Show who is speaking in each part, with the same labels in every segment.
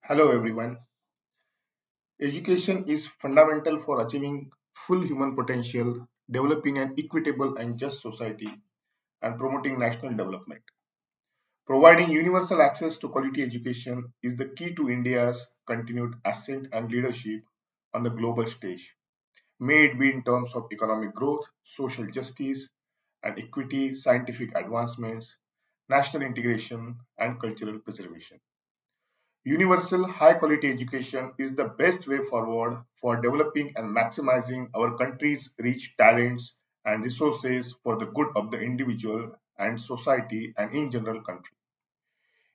Speaker 1: Hello everyone. Education is fundamental for achieving full human potential, developing an equitable and just society, and promoting national development. Providing universal access to quality education is the key to India's continued ascent and leadership on the global stage, may it be in terms of economic growth, social justice and equity, scientific advancements, national integration, and cultural preservation. Universal high quality education is the best way forward for developing and maximizing our country's rich talents and resources for the good of the individual and society and in general country.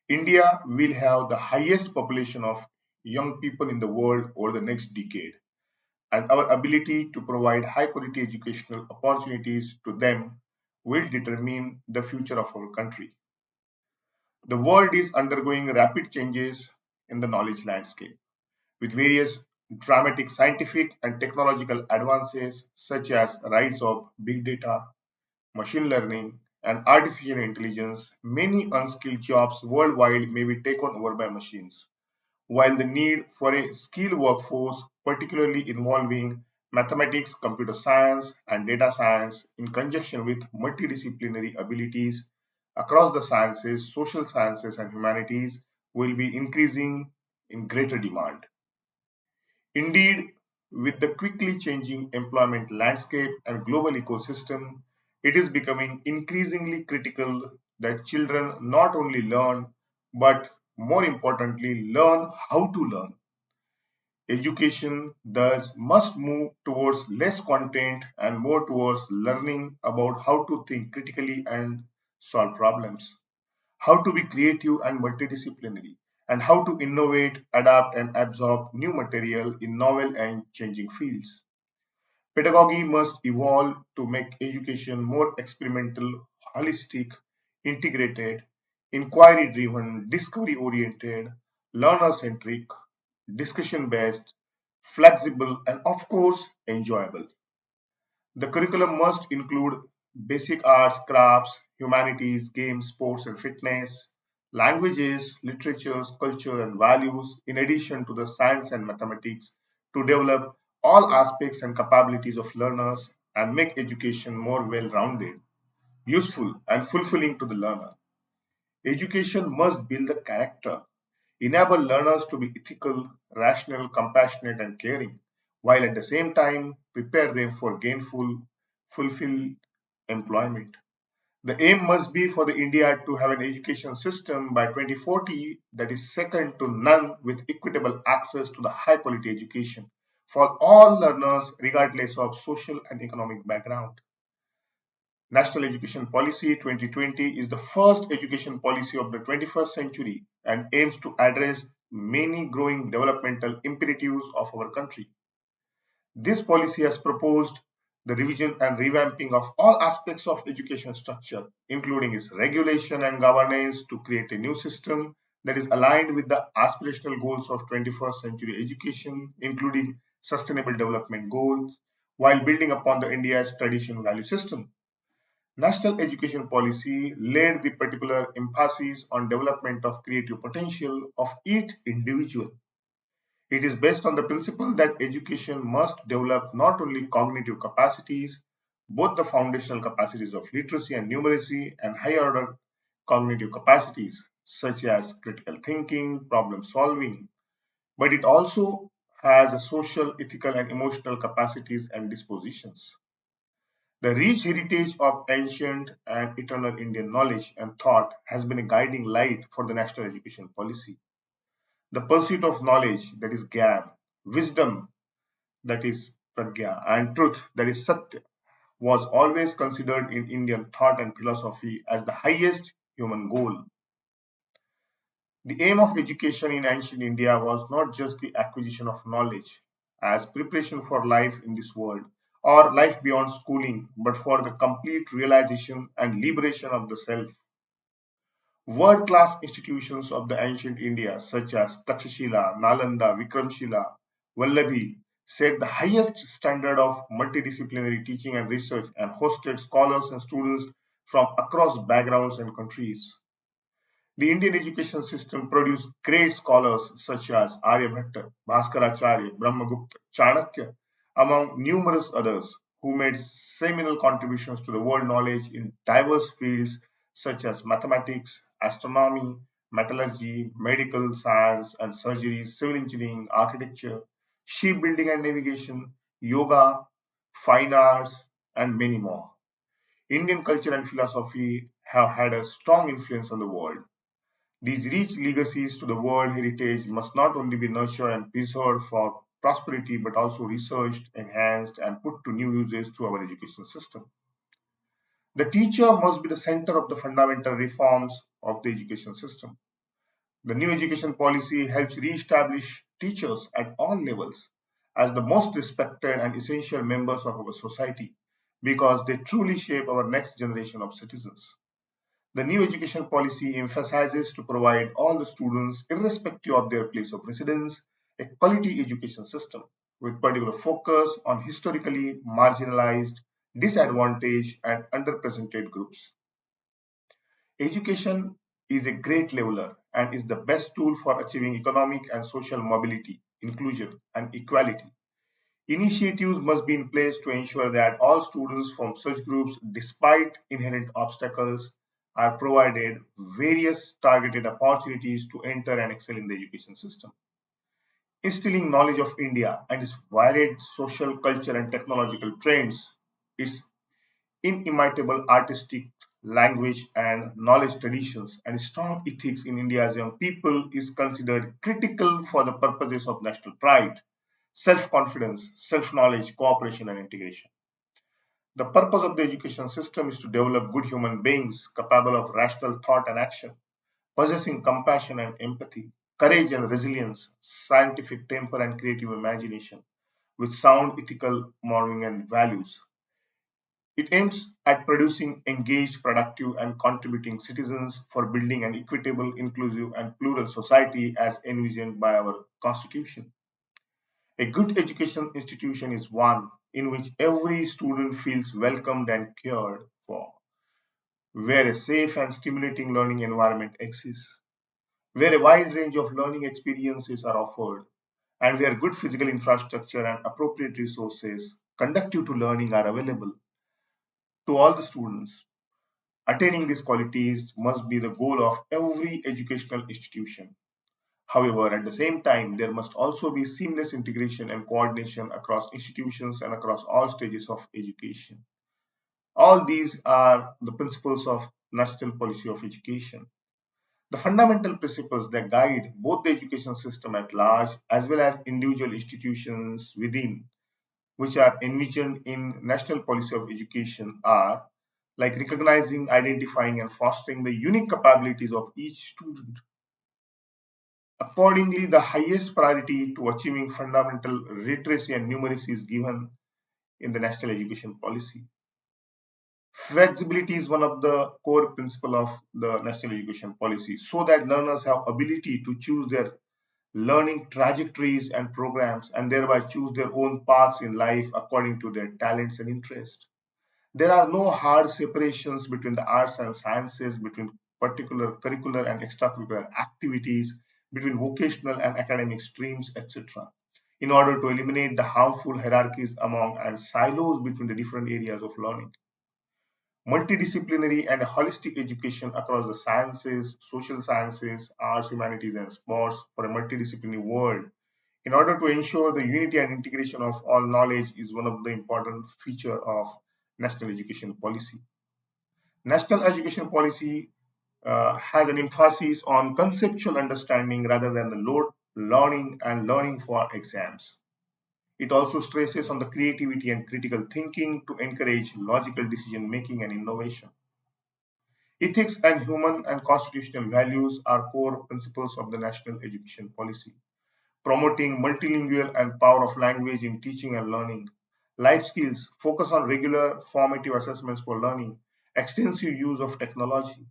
Speaker 1: India will have the highest population of young people in the world over the next decade, and our ability to provide high quality educational opportunities to them will determine the future of our country. The world is undergoing rapid changes in the knowledge landscape with various dramatic scientific and technological advances such as rise of big data, machine learning, and artificial intelligence, many unskilled jobs worldwide may be taken over by machines, while the need for a skilled workforce, particularly involving mathematics, computer science, and data science in conjunction with multidisciplinary abilities across the sciences, social sciences, and humanities, will be increasing in greater demand. Indeed, with the quickly changing employment landscape and global ecosystem, it is becoming increasingly critical that children not only learn, but more importantly, learn how to learn. Education thus must move towards less content and more towards learning about how to think critically and solve problems, how to be creative and multidisciplinary, and how to innovate, adapt, and absorb new material in novel and changing fields. Pedagogy must evolve to make education more experimental, holistic, integrated, inquiry driven, discovery oriented, learner centric, discussion based, flexible, and of course, enjoyable. The curriculum must include basic arts, crafts, humanities, games, sports, and fitness, languages, literatures, culture, and values, in addition to the science and mathematics, to develop all aspects and capabilities of learners and make education more well rounded, useful, and fulfilling to the learner. Education must build the character, enable learners to be ethical, rational, compassionate, and caring, while at the same time prepare them for gainful, fulfilled employment. The aim must be for the India to have an education system by 2040 that is second to none with equitable access to the high quality education for all learners regardless of social and economic background. National Education Policy 2020 is the first education policy of the 21st century and aims to address many growing developmental imperatives of our country. This policy has proposed the revision and revamping of all aspects of education structure, including its regulation and governance to create a new system that is aligned with the aspirational goals of 21st century education, including sustainable development goals, while building upon the India's traditional value system. National education policy laid the particular emphasis on development of creative potential of each individual. It is based on the principle that education must develop not only cognitive capacities, both the foundational capacities of literacy and numeracy and higher order cognitive capacities such as critical thinking, problem solving, but it also has a social, ethical, and emotional capacities and dispositions. The rich heritage of ancient and eternal Indian knowledge and thought has been a guiding light for the national education policy. The pursuit of knowledge, that is Gyan, wisdom, that is Pragya, and truth, that is Satya, was always considered in Indian thought and philosophy as the highest human goal. The aim of education in ancient India was not just the acquisition of knowledge as preparation for life in this world or life beyond schooling, but for the complete realization and liberation of the self. World class institutions of the ancient India, such as Takshashila, Nalanda, Vikramshila, Vallabhi, set the highest standard of multidisciplinary teaching and research and hosted scholars and students from across backgrounds and countries. The Indian education system produced great scholars such as Aryabhatta, Bhaskaracharya, Brahmagupta, Chanakya, among numerous others who made seminal contributions to the world knowledge in diverse fields such as mathematics, astronomy, metallurgy, medical science and surgery, civil engineering, architecture, shipbuilding and navigation, yoga, fine arts, and many more. Indian culture and philosophy have had a strong influence on the world. These rich legacies to the world heritage must not only be nurtured and preserved for prosperity but also researched, enhanced, and put to new uses through our education system. The teacher must be the center of the fundamental reforms of the education system. The new education policy helps re-establish teachers at all levels as the most respected and essential members of our society because they truly shape our next generation of citizens. The new education policy emphasizes to provide all the students, irrespective of their place of residence, a quality education system with particular focus on historically marginalized, disadvantaged, and underrepresented groups. Education is a great leveler and is the best tool for achieving economic and social mobility, inclusion, and equality. Initiatives must be in place to ensure that all students from such groups, despite inherent obstacles, are provided various targeted opportunities to enter and excel in the education system. Instilling knowledge of India and its varied social, culture, and technological trends, its inimitable artistic language and knowledge traditions, and strong ethics in India's young people is considered critical for the purposes of national pride, self-confidence, self-knowledge, cooperation, and integration. The purpose of the education system is to develop good human beings capable of rational thought and action, possessing compassion and empathy, courage and resilience, scientific temper and creative imagination, with sound ethical moral and values. It aims at producing engaged, productive, and contributing citizens for building an equitable, inclusive, and plural society as envisioned by our Constitution. A good education institution is one in which every student feels welcomed and cared for, where a safe and stimulating learning environment exists, where a wide range of learning experiences are offered, and where good physical infrastructure and appropriate resources conducive to learning are available to all the students. Attaining these qualities must be the goal of every educational institution. However, at the same time, there must also be seamless integration and coordination across institutions and across all stages of education. All these are the principles of national policy of education. The fundamental principles that guide both the education system at large as well as individual institutions within, which are envisioned in national policy of education, are like recognizing, identifying, and fostering the unique capabilities of each student. Accordingly, the highest priority to achieving fundamental literacy and numeracy is given in the national education policy. Flexibility is one of the core principles of the national education policy so that learners have ability to choose their learning trajectories and programs and thereby choose their own paths in life according to their talents and interests. There are no hard separations between the arts and sciences, between particular curricular and extracurricular activities, between vocational and academic streams, etc., in order to eliminate the harmful hierarchies among and silos between the different areas of learning. Multidisciplinary and holistic education across the sciences, social sciences, arts, humanities, and sports for a multidisciplinary world in order to ensure the unity and integration of all knowledge is one of the important feature of national education policy. National education policy has an emphasis on conceptual understanding rather than the load learning and learning for exams. It also stresses on the creativity and critical thinking to encourage logical decision making and innovation. Ethics and human and constitutional values are core principles of the national education policy, promoting multilingual and power of language in teaching and learning. Life skills focus on regular formative assessments for learning, extensive use of technology,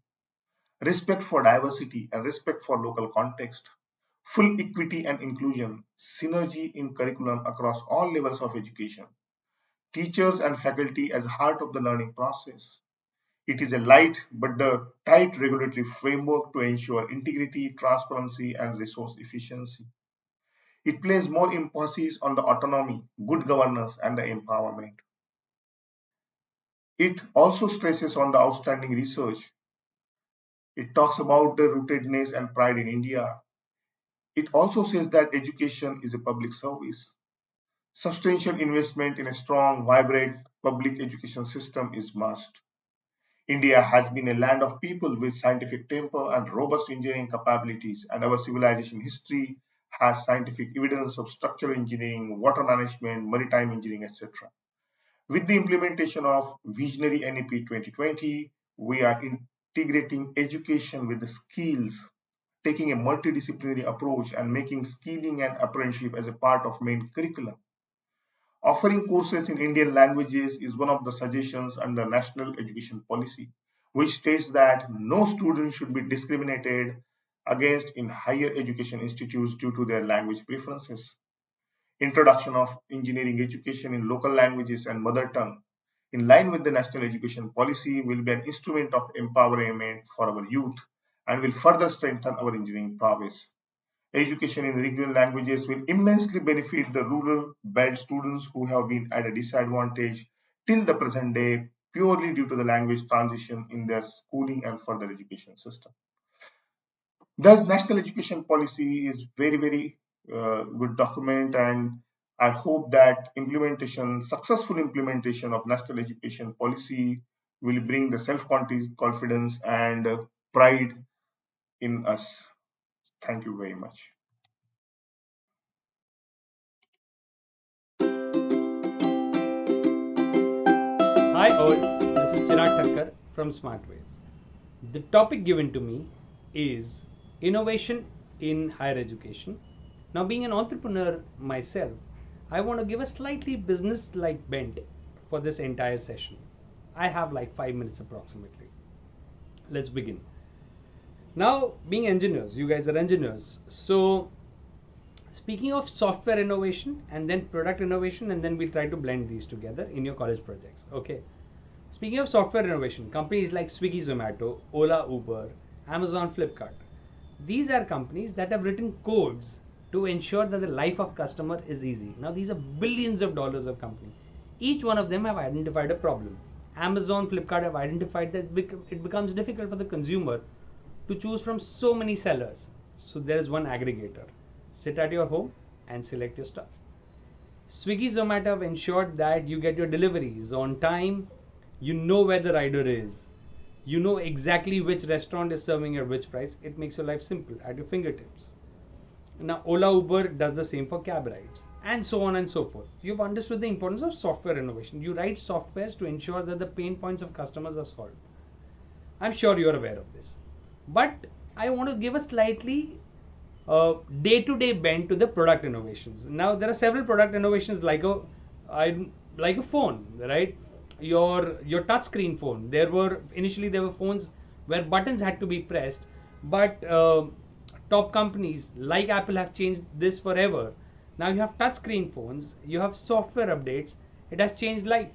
Speaker 1: respect for diversity and respect for local context, full equity and inclusion, synergy in curriculum across all levels of education, teachers and faculty as heart of the learning process, It is a light but the tight regulatory framework to ensure integrity, transparency, and resource efficiency. It places more emphasis on the autonomy, good governance, and the empowerment. It also stresses on the outstanding research. It talks about the rootedness and pride in India. It also says that education is a public service. Substantial investment in a strong, vibrant public education system is must. India has been a land of people with scientific temper and robust engineering capabilities, and our civilization history has scientific evidence of structural engineering, water management, maritime engineering, etc. With the implementation of Visionary NEP 2020, we are integrating education with the skills, taking a multidisciplinary approach and making skilling and apprenticeship as a part of main curriculum. Offering courses in Indian languages is one of the suggestions under National Education Policy, which states that no student should be discriminated against in higher education institutes due to their language preferences. Introduction of engineering education in local languages and mother tongue, in line with the National Education Policy, will be an instrument of empowerment for our youth and will further strengthen our engineering prowess. Education in regional languages will immensely benefit the rural belt students who have been at a disadvantage till the present day purely due to the language transition in their schooling and further education system. Thus, National Education Policy is very good document, and I hope that successful implementation of National Education Policy will bring the self-confidence and pride in us. Thank you very much.
Speaker 2: Hi all, this is Chirag Thakkar from Smartways. The topic given to me is innovation in higher education. Now, being an entrepreneur myself, I want to give a slightly business-like bent for this entire session. I have like 5 minutes approximately. Let's begin. Now, being engineers, you guys are engineers. So, speaking of software innovation and then product innovation, and then we try to blend these together in your college projects. Okay. Speaking of software innovation, companies like Swiggy, Zomato, Ola, Uber, Amazon, Flipkart, these are companies that have written codes to ensure that the life of customer is easy. Now, these are billions of dollars of company. Each one of them have identified a problem. Amazon, Flipkart have identified that it becomes difficult for the consumer to choose from so many sellers. So there is one aggregator. Sit at your home and select your stuff. Swiggy, Zomato have ensured that you get your deliveries on time. You know where the rider is. You know exactly which restaurant is serving at which price. It makes your life simple at your fingertips. Now, Ola, Uber does the same for cab rides, and so on and so forth. You've understood the importance of software innovation. You write softwares to ensure that the pain points of customers are solved. I'm sure you're aware of this. But I want to give a slightly day-to-day bend to the product innovations. Now, there are several product innovations like a phone, right? Your touchscreen phone. Initially there were phones where buttons had to be pressed, but top companies like Apple have changed this forever. Now you have touchscreen phones, you have software updates. It has changed life.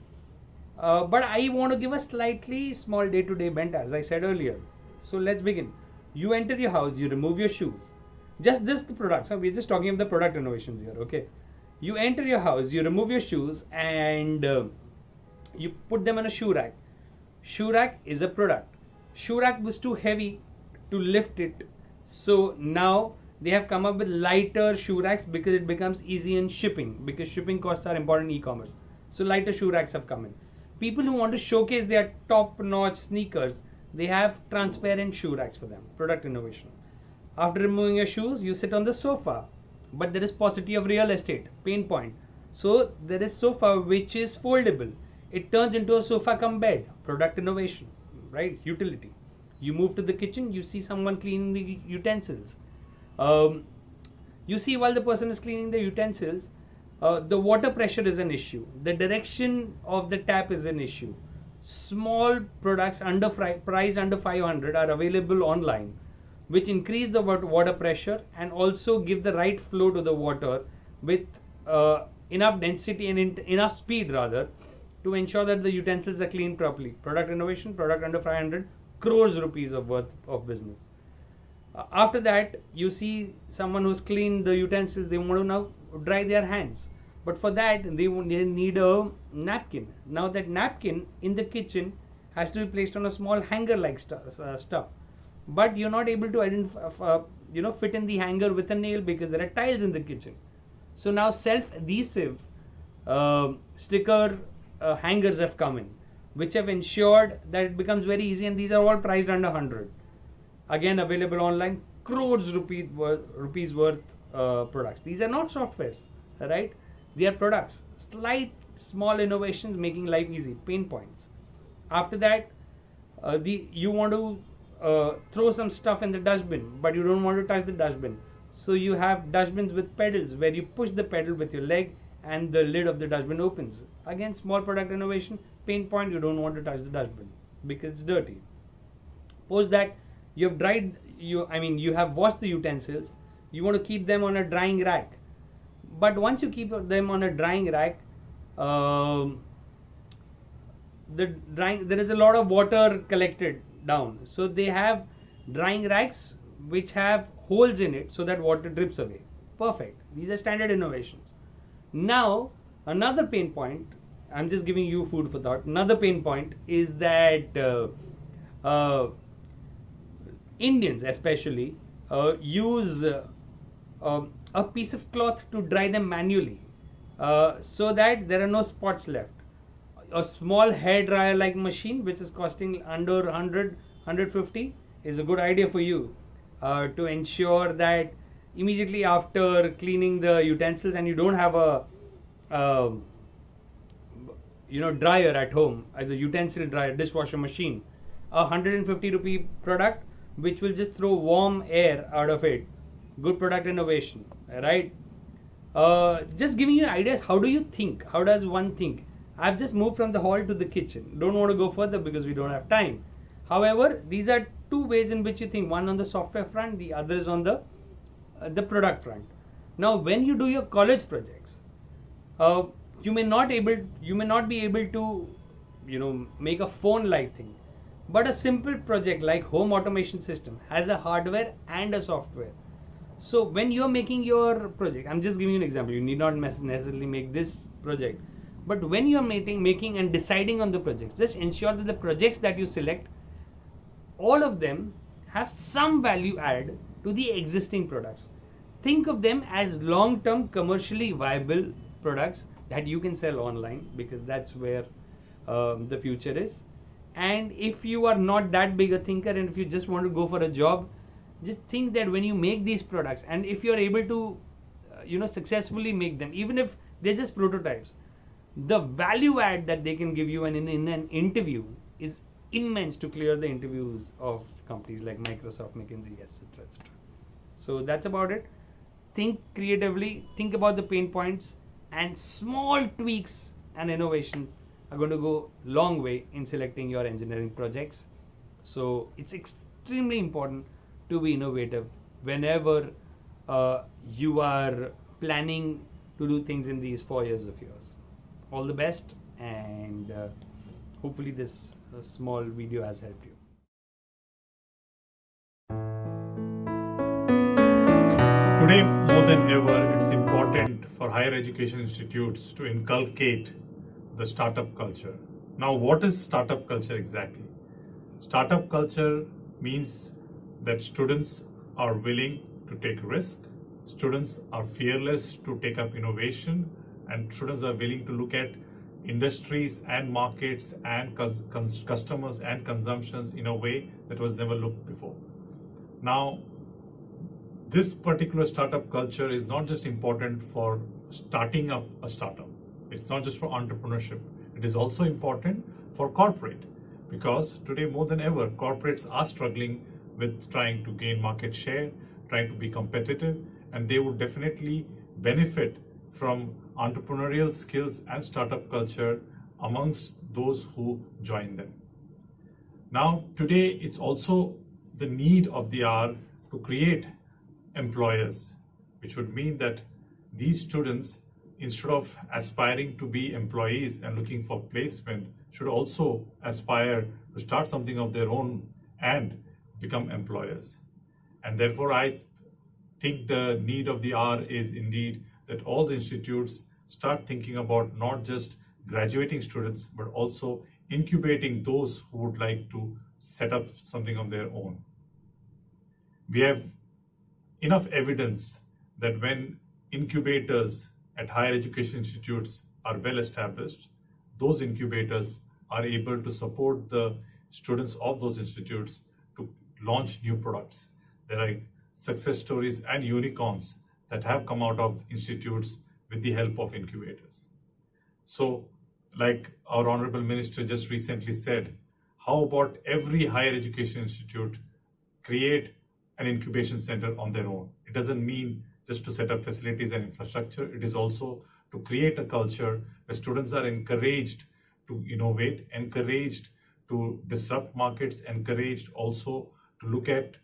Speaker 2: But I want to give a slightly small day-to-day bent, as I said earlier. So let's begin. You enter your house, you remove your shoes. Just the products. We're just talking about the product innovations here. Okay. You enter your house, you remove your shoes, and you put them on a shoe rack. Shoe rack is a product. Shoe rack was too heavy to lift it, so now they have come up with lighter shoe racks because it becomes easy in shipping, because shipping costs are important in e-commerce. So lighter shoe racks have come in. People who want to showcase their top-notch sneakers, they have transparent shoe racks for them. Product innovation. After removing your shoes, you sit on the sofa, but there is paucity of real estate, pain point. So there is sofa which is foldable. It turns into a sofa cum bed. Product innovation, right? Utility. You move to the kitchen, you see someone cleaning the utensils. You see while the person is cleaning the utensils, the water pressure is an issue. The direction of the tap is an issue. Small products priced under 500 are available online, which increase the water pressure and also give the right flow to the water with enough density and enough speed rather to ensure that the utensils are cleaned properly. Product innovation, product under 500 crores rupees of worth of business. After that, you see someone who's cleaned the utensils, they want to now dry their hands. But for that, they need a napkin. Now that napkin in the kitchen has to be placed on a small hanger like stuff. But you're not able to identify, fit in the hanger with a nail because there are tiles in the kitchen. So now self-adhesive sticker hangers have come in, which have ensured that it becomes very easy, and these are all priced under 100. Again, available online, crores rupees worth products. These are not softwares, right? They are products. Slight, small innovations making life easy. Pain points. After that, you want to throw some stuff in the dustbin, but you don't want to touch the dustbin. So you have dustbins with pedals where you push the pedal with your leg and the lid of the dustbin opens. Again, small product innovation. Pain point, you don't want to touch the dustbin because it's dirty. Post that, you have washed the utensils. You want to keep them on a drying rack. But once you keep them on a drying rack, there is a lot of water collected down. So they have drying racks which have holes in it so that water drips away. Perfect. These are standard innovations. Now, another pain point, I'm just giving you food for thought. Another pain point is that Indians especially use a piece of cloth to dry them manually so that there are no spots left. A small hair dryer like machine which is costing under 150 is a good idea for you to ensure that immediately after cleaning the utensils, and you don't have a dryer at home, the utensil dryer, dishwasher machine, a 150 rupee product which will just throw warm air out of it. Good product innovation, right? Just giving you ideas. How do you think? How does one think? I've just moved from the hall to the kitchen. Don't want to go further because we don't have time. However, these are two ways in which you think. One on the software front, the other is on the product front. Now, when you do your college projects, you may not be able to, make a phone-like thing. But a simple project like home automation system has a hardware and a software. So when you're making your project, I'm just giving you an example. You need not necessarily make this project. But when you're making and deciding on the projects, just ensure that the projects that you select, all of them have some value add to the existing products. Think of them as long-term commercially viable products that you can sell online, because that's where the future is. And if you are not that big a thinker, and if you just want to go for a job, just think that when you make these products, and if you're able to successfully make them, even if they're just prototypes, the value add that they can give you in an interview is immense to clear the interviews of companies like Microsoft, McKinsey, etc. So that's about it. Think creatively, think about the pain points, and small tweaks and innovations are going to go a long way in selecting your engineering projects. So it's extremely important to be innovative whenever you are planning to do things in these 4 years of yours. All the best, and hopefully this small video has helped you.
Speaker 3: Today, more than ever, it's important for higher education institutes to inculcate the startup culture. Now, what is startup culture exactly? Startup culture means that students are willing to take risk, students are fearless to take up innovation, and students are willing to look at industries and markets and customers and consumptions in a way that was never looked before. Now, this particular startup culture is not just important for starting up a startup. It's not just for entrepreneurship. It is also important for corporate, because today more than ever, corporates are struggling with trying to gain market share, trying to be competitive, and they would definitely benefit from entrepreneurial skills and startup culture amongst those who join them. Now, today, it's also the need of the hour to create employers, which would mean that these students instead of aspiring to be employees and looking for placement, should also aspire to start something of their own and become employers. And therefore, I think the need of the hour is indeed that all the institutes start thinking about not just graduating students, but also incubating those who would like to set up something of their own. We have enough evidence that when incubators at higher education institutes are well established, those incubators are able to support the students of those institutes to launch new products. There are success stories and unicorns that have come out of institutes with the help of incubators. So, like our Honorable Minister just recently said, how about every higher education institute create an incubation center on their own? It doesn't mean just to set up facilities and infrastructure. It is also to create a culture where students are encouraged to innovate, encouraged to disrupt markets, encouraged also to look at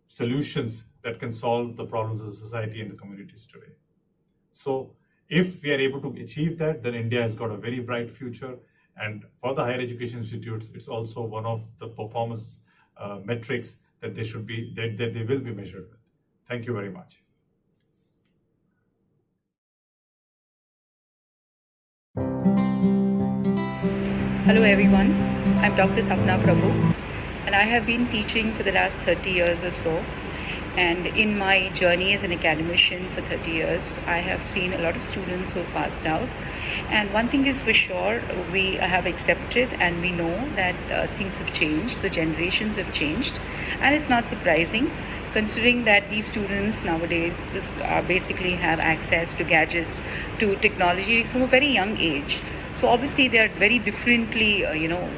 Speaker 3: solutions that can solve the problems of the society and the communities today. So if we are able to achieve that, then India has got a very bright future. And for the higher education institutes, it's also one of the performance metrics that they should be, that they will be measured with. Thank you very much.
Speaker 4: Hello everyone, I'm Dr. Sapna Prabhu and I have been teaching for the last 30 years or so. And in my journey as an academician for 30 years, I have seen a lot of students who have passed out. And one thing is for sure, we have accepted and we know that things have changed, the generations have changed. And it's not surprising considering that these students nowadays basically have access to gadgets, to technology from a very young age. So obviously they are very differently,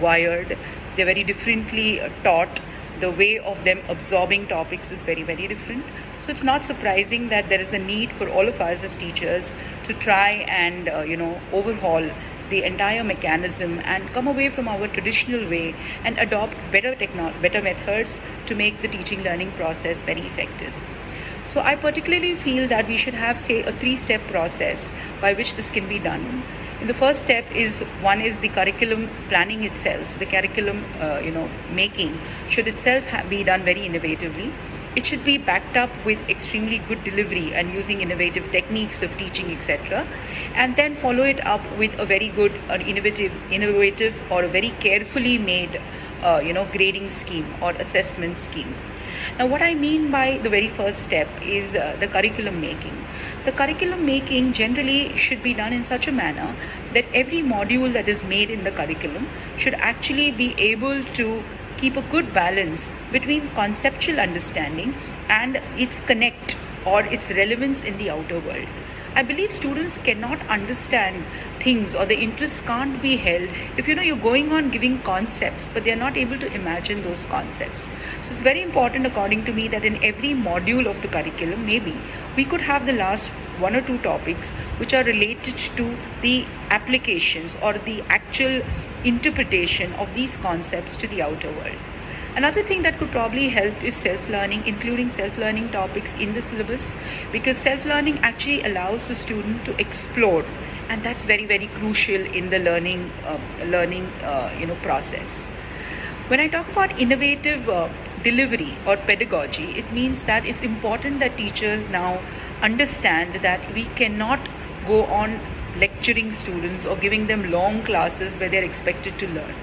Speaker 4: wired. They're very differently taught. The way of them absorbing topics is very, very different. So it's not surprising that there is a need for all of us as teachers to try and, overhaul the entire mechanism and come away from our traditional way and adopt better methods to make the teaching learning process very effective. So I particularly feel that we should have, say, a 3-step process by which this can be done. The first step is the curriculum planning itself. The curriculum, making should itself be done very innovatively. It should be backed up with extremely good delivery and using innovative techniques of teaching, etc. And then follow it up with a very good, innovative or a very carefully made, grading scheme or assessment scheme. Now, what I mean by the very first step is the curriculum making. The curriculum making generally should be done in such a manner that every module that is made in the curriculum should actually be able to keep a good balance between conceptual understanding and its connect or its relevance in the outer world. I believe students cannot understand things, or the interest can't be held if you're going on giving concepts but they're not able to imagine those concepts. So it's very important, according to me, that in every module of the curriculum, maybe we could have the last 1 or 2 topics which are related to the applications or the actual interpretation of these concepts to the outer world. Another thing that could probably help is self-learning, including self-learning topics in the syllabus, because self-learning actually allows the student to explore, and that's very, very crucial in the learning process. When I talk about innovative delivery or pedagogy, it means that it's important that teachers now understand that we cannot go on lecturing students or giving them long classes where they're expected to learn.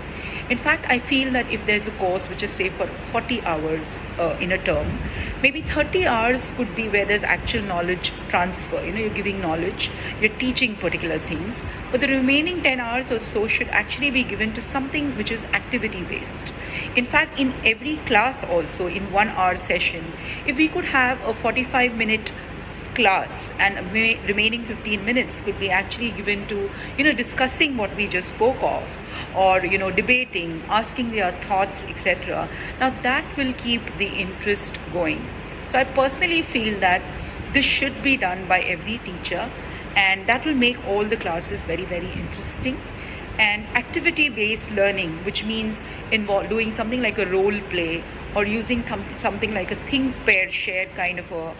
Speaker 4: In fact, I feel that if there's a course which is, say, for 40 hours in a term, maybe 30 hours could be where there's actual knowledge transfer. You're giving knowledge, you're teaching particular things, but the remaining 10 hours or so should actually be given to something which is activity-based. In fact, in every class also, in 1 hour session, if we could have a 45-minute class and remaining 15 minutes could be actually given to discussing what we just spoke of, or debating, asking their thoughts, etc. Now that will keep the interest going. So I personally feel that this should be done by every teacher, and that will make all the classes very, very interesting. And activity-based learning, which means doing something like a role play or using something like a think, pair, share kind of a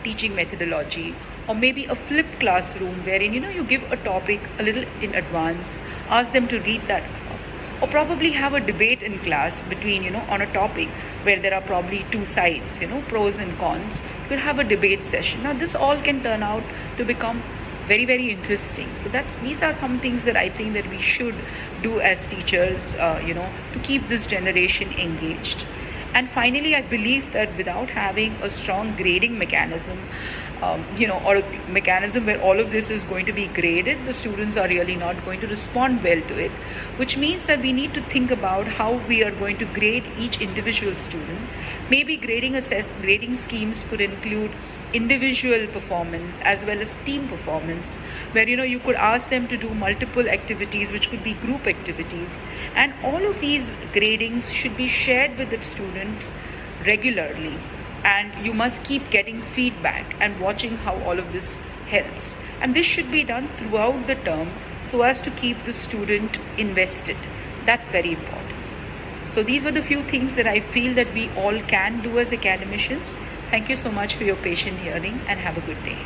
Speaker 4: teaching methodology, or maybe a flipped classroom wherein you give a topic a little in advance, ask them to read that up, or probably have a debate in class between on a topic where there are probably two sides, pros and cons. You could have a debate session. Now this all can turn out to become very, very interesting. So these are some things that I think that we should do as teachers, to keep this generation engaged. And finally, I believe that without having a strong grading mechanism, or a mechanism where all of this is going to be graded, the students are really not going to respond well to it, which means that we need to think about how we are going to grade each individual student. Maybe grading schemes could include individual performance as well as team performance, where you could ask them to do multiple activities, which could be group activities, and all of these gradings should be shared with the students regularly, and you must keep getting feedback and watching how all of this helps. And this should be done throughout the term so as to keep the student invested. That's very important. So these were the few things that I feel that we all can do as academicians. Thank you so much for your patient hearing, and have a good day.